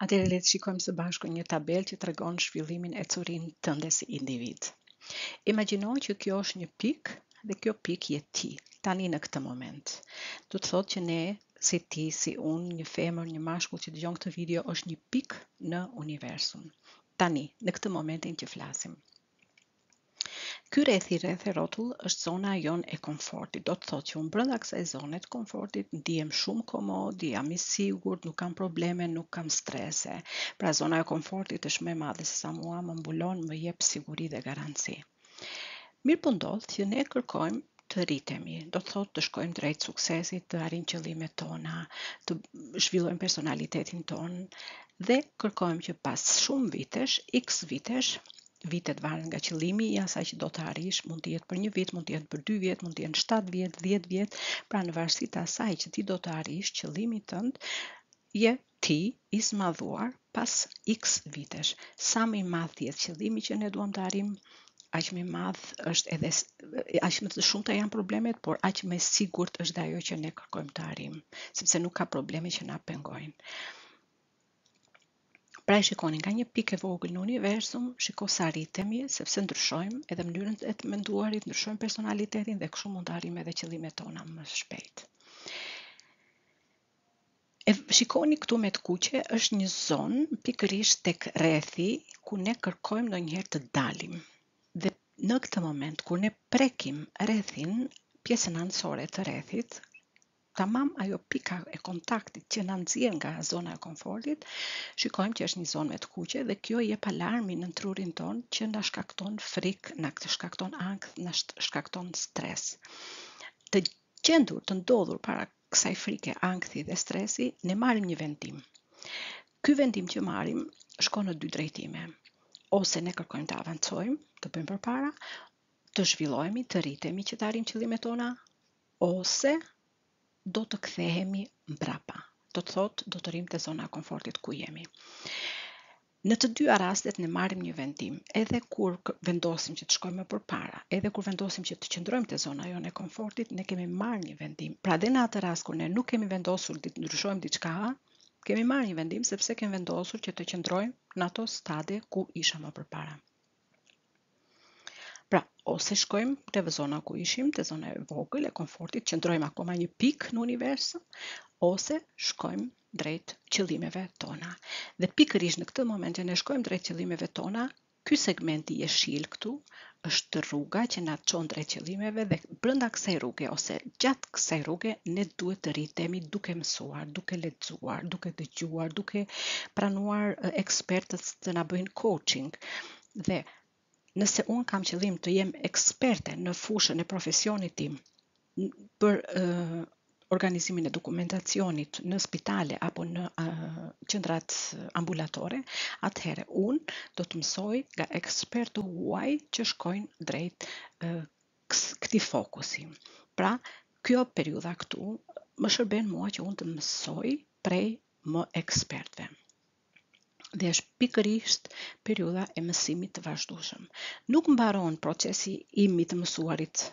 Atëherë le të shikojmë së bashku një tabelë që tregon zhvillimin e curinë tënde si individ. Imagjino që kjo është një pikë dhe kjo pikë je ti, tani në këtë moment. Do të thotë që ne, si ti, si unë, një femër, një mashkull që dëgjon këtë video, është një pikë në universum. Tani, në këtë momentin që flasim. Ky rrethi rreth e rrotull është zona jon e komfortit. Do të thotë që unë brenda kësaj zone të komfortit ndihem shumë komod, jam i sigurt, nuk kam probleme, nuk kam strese. Pra zona e komfortit është më e madhe se sa mua, më mbulon, më jep siguri dhe garanci. Mirë po ndodh që ne kërkojmë të rritemi, do të thotë të shkojmë drejt suksesit, të arrijmë qëllimet tona, të zhvillojmë personalitetin ton dhe kërkojmë që pas shumë vitesh, x vitesh, vitet varen nga qëllimi i asaj që do të arrish, mund të jetë për 1 vit, mund të jetë për 2 vjet, mund të jenë 7 vjet, 10 vjet, pra në varësi të asaj që ti do të arrish qëllimi tënd, je ti i zmadhuar pas x vitesh. Sa më i madh jetë qëllimi që ne duam të arrijmë, aq më i madh është edhe aq më të shumta janë problemet, por aq më sigurt është dhe ajo që ne kërkojmë të arrijmë, sepse nuk ka probleme që na pengojnë. Pra e shikoni nga një pikë e vogël në universum, shiko sa rritemi, sepse ndryshojmë edhe mënyrën e të menduarit, ndryshojmë personalitetin dhe kështu mund të arrijmë edhe qëllimet tona më shpejt. E shikoni këtu me të kuqe, është një zonë pikërisht tek rrethi ku ne kërkojmë ndonjëherë të dalim. Dhe në këtë moment kur ne prekim rrethin, pjesën anësore të rrethit, tamam ajo pika e kontaktit që na nxjerr nga zona e komfortit, shikojmë që është një zonë me të kuqe dhe kjo jep alarmin në trurin ton që na shkakton frikë, na shkakton ankth, na shkakton stres. Të gjendur, të ndodhur para kësaj frike, ankthi dhe stresi, ne marrim një vendim. Ky vendim që marrim shkon në 2 drejtime. Ose ne kërkojmë të avancojmë, të bëjmë përpara, të zhvillohemi, të rritemi që të arrijmë qëllimet tona, ose do të kthehemi mbrapa. Do të thotë, do të rrim te zona e komfortit ku jemi. Në të dyja rastet ne marrim një vendim, edhe kur vendosim që të shkojmë përpara, edhe kur vendosim që të qëndrojmë te zona jone e komfortit, ne kemi marrë një vendim. Pra dhe në atë rast kur ne nuk kemi vendosur të ndryshojmë diçka, kemi marrë një vendim sepse kemi vendosur që të qëndrojmë në ato stadie ku isha më përpara. Pra, ose shkojmë te zona ku ishim, te zona e vogël e komfortit, qëndrojmë akoma një pikë në univers, ose shkojmë drejt qëllimeve tona. Dhe pikërisht në këtë moment që ne shkojmë drejt qëllimeve tona, ky segment i jeshil këtu është rruga që na çon drejt qëllimeve dhe brenda kësaj rruge ose gjatë kësaj rruge ne duhet të rritemi duke mësuar, duke lexuar, duke dëgjuar, duke pranuar ekspertët të na bëjnë coaching. Dhe nëse unë kam qëllim të jem eksperte në fushën e profesionit tim për organizimin e dokumentacionit në spitale apo në qendrat ambulatore, atëherë unë do të mësoj nga ekspertë huaj që shkojnë drejt këtij fokusi. Pra, kjo periudha këtu më shërben mua që unë të mësoj prej më ekspertëve. Dhe është pikërisht periudha e mësimit të vazhdueshëm. Nuk mbaron procesi im i të mësuarit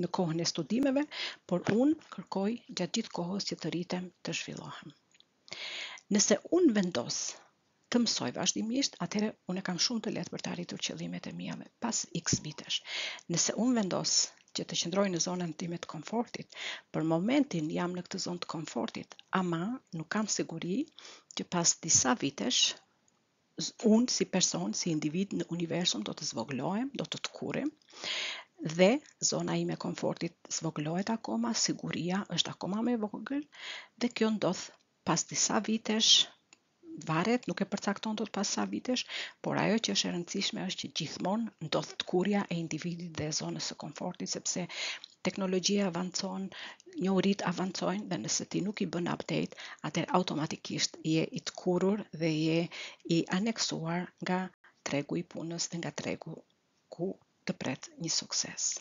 në kohën e studimeve, por unë kërkoj gjatë gjithë kohës që të rritem, të zhvillohem. Nëse unë vendos të mësoj vazhdimisht, atëherë unë kam shumë të lehtë për të arritur qëllimet e mia pas x vitesh. Nëse unë vendos që të qëndroj në zonën time të komfortit, për momentin jam në këtë zonë të komfortit, ama nuk kam siguri që pas disa vitesh, unë si person, si individ në universum do të zvoglohem, do të tkurem, dhe zona ime e komfortit zvoglohet akoma, siguria është akoma më e vogël, dhe kjo ndodh pas disa vitesh, varet, nuk e përcakton dot pas sa vitesh, por ajo që është e rëndësishme është që gjithmonë ndodh tkurja e individit dhe e zonës së komfortit, sepse teknologjia avancon, njohuritë avancojnë dhe nëse ti nuk i bën update, atëherë automatikisht je i tkurur dhe je i aneksuar nga tregu i punës dhe nga tregu ku të pret një sukses.